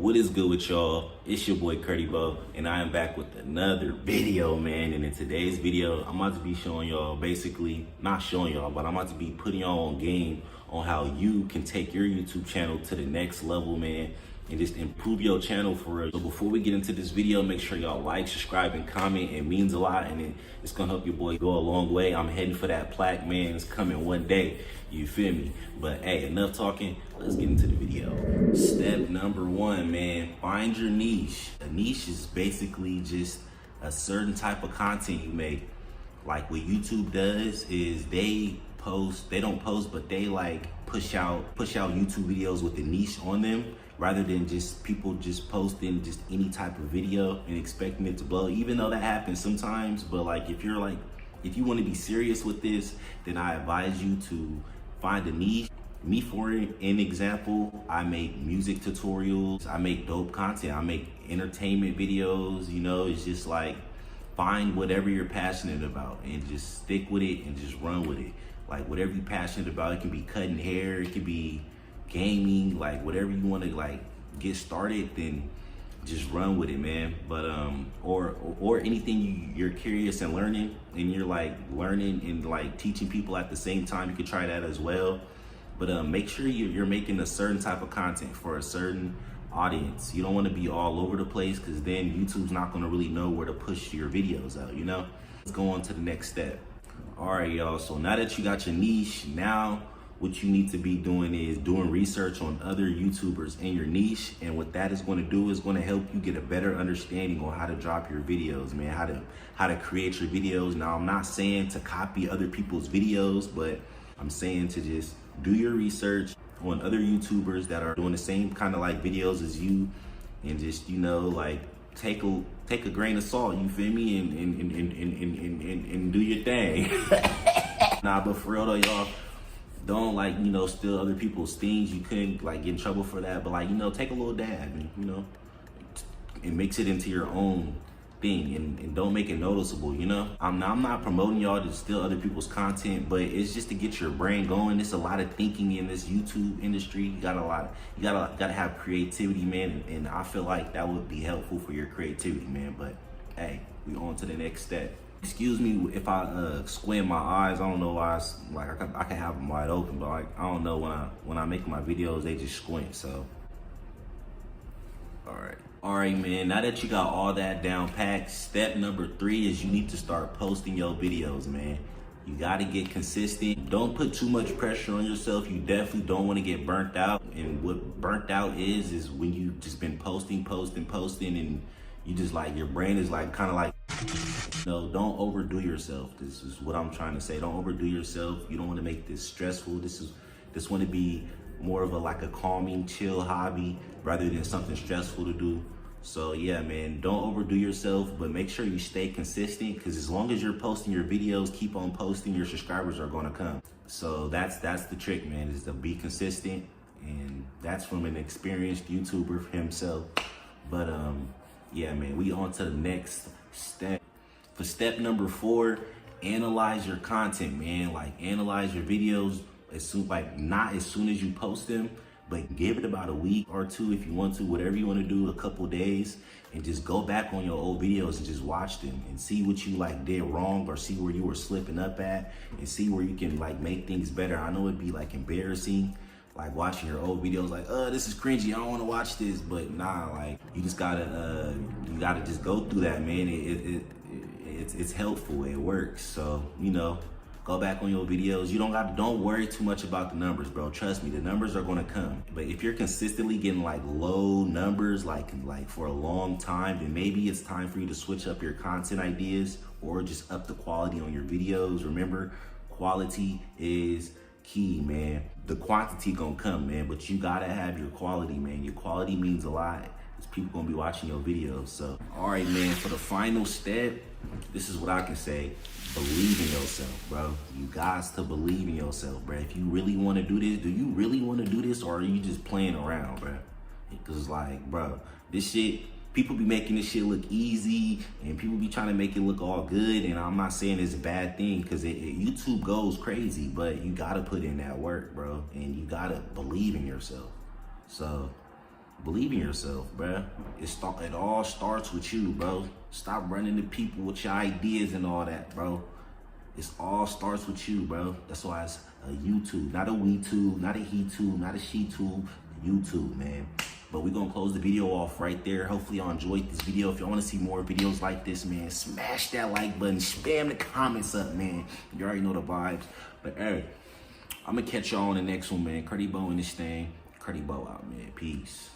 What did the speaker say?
What is good with y'all? It's your boy Curdy Bo, and I am back with another video, man. And in today's video, I'm about to be showing y'all, basically, not showing y'all, but I'm about to be putting y'all on game on how you can take your YouTube channel to the next level, man, and just improve your channel for real. So before we get into this video, make sure y'all like, subscribe, and comment. It means a lot, and it's gonna help your boy go a long way. I'm heading for that plaque, man. It's coming one day, you feel me? But hey, enough talking, let's get into the video. Step number one, man, find your niche. A niche is basically just a certain type of content you make. Like what YouTube does is they don't post, but they like push out YouTube videos with the niche on them, rather than just people just posting just any type of video and expecting it to blow. Even though that happens sometimes, but like if you want to be serious with this, then I advise you to find a niche. Me, for an example, I make music tutorials, I make dope content, I make entertainment videos, you know. It's just like, find whatever you're passionate about and just stick with it and just run with it. Like whatever you're passionate about, it can be cutting hair, it could be gaming, like whatever you want to like get started, then just run with it, man. But or anything you're curious and learning, and you're like learning and like teaching people at the same time, you could try that as well. But make sure you're making a certain type of content for a certain audience. You don't want to be all over the place, because then YouTube's not going to really know where to push your videos out, you know? Let's go on to the next step. All right, y'all, so now that you got your niche, now what you need to be doing is doing research on other YouTubers in your niche. And what that is going to do is going to help you get a better understanding on how to drop your videos, man, how to create your videos. Now, I'm not saying to copy other people's videos, but I'm saying to just do your research on other YouTubers that are doing the same kind of like videos as you, and just, you know, like take a grain of salt, you feel me, and do your thing. Nah, but for real though, y'all, don't like, you know, steal other people's things. You couldn't like get in trouble for that, but like, you know, take a little dab and, you know, and mix it into your own thing, and don't make it noticeable, you know. I'm not promoting y'all to steal other people's content, but it's just to get your brain going. There's a lot of thinking in this YouTube industry. You gotta have creativity, man, and I feel like that would be helpful for your creativity, man. But hey, we on to the next step. Excuse me if I squint my eyes. I don't know why. I can have them wide open, but like, I don't know, when I make my videos, they just squint. So all right, man, now that you got all that down packed, step number 3 is you need to start posting your videos, man. You got to get consistent. Don't put too much pressure on yourself. You definitely don't want to get burnt out. And what burnt out is when you just been posting, and you just like, your brain is like kind of like, no, don't overdo yourself. This is what I'm trying to say. Don't overdo yourself. You don't want to make this stressful. This want to be more of a calming, chill hobby rather than something stressful to do. So yeah, man, don't overdo yourself, but make sure you stay consistent, because as long as you're posting your videos, keep on posting, your subscribers are gonna come. So that's the trick, man, is to be consistent, and that's from an experienced YouTuber himself. But yeah, man, we on to the next step. For step number 4, analyze your content, man. Like, analyze your videos not as soon as you post them, but give it about a week or 2 if you want to, whatever you want to do, a couple days, and just go back on your old videos and just watch them and see what you like did wrong, or see where you were slipping up at, and see where you can like make things better. I know it'd be like embarrassing, like watching your old videos, like, this is cringy, I don't want to watch this, but nah, like, you just gotta just go through that, man. It's helpful, it works. So, you know, go back on your videos. Don't worry too much about the numbers, bro. Trust me, the numbers are gonna come. But if you're consistently getting like low numbers, like for a long time, then maybe it's time for you to switch up your content ideas, or just up the quality on your videos. Remember, quality is key, man. The quantity gonna come, man, but you gotta have your quality, man. Your quality means a lot, because people gonna be watching your videos. So, all right, man, for the final step, this is what I can say. Believe in yourself, bro. You guys to believe in yourself, bro. If you really want to do this, do you really want to do this, or are you just playing around, bro? Because like, bro, this shit, people be making this shit look easy, and people be trying to make it look all good, and I'm not saying it's a bad thing, because YouTube goes crazy, but you gotta put in that work, bro, and you gotta believe in yourself. So Believe in yourself, bruh. It all starts with you, bro. Stop running to people with your ideas and all that, bro. It all starts with you, bro. That's why it's a YouTube, not a we tube, not a he tube, not a she tube, YouTube, man. But we're gonna close the video off right there. Hopefully y'all enjoyed this video. If y'all wanna see more videos like this, man, smash that like button, spam the comments up, man. You already know the vibes. But hey, I'm gonna catch y'all on the next one, man. Curdy Bo in this thing. Curdy Bo out, man. Peace.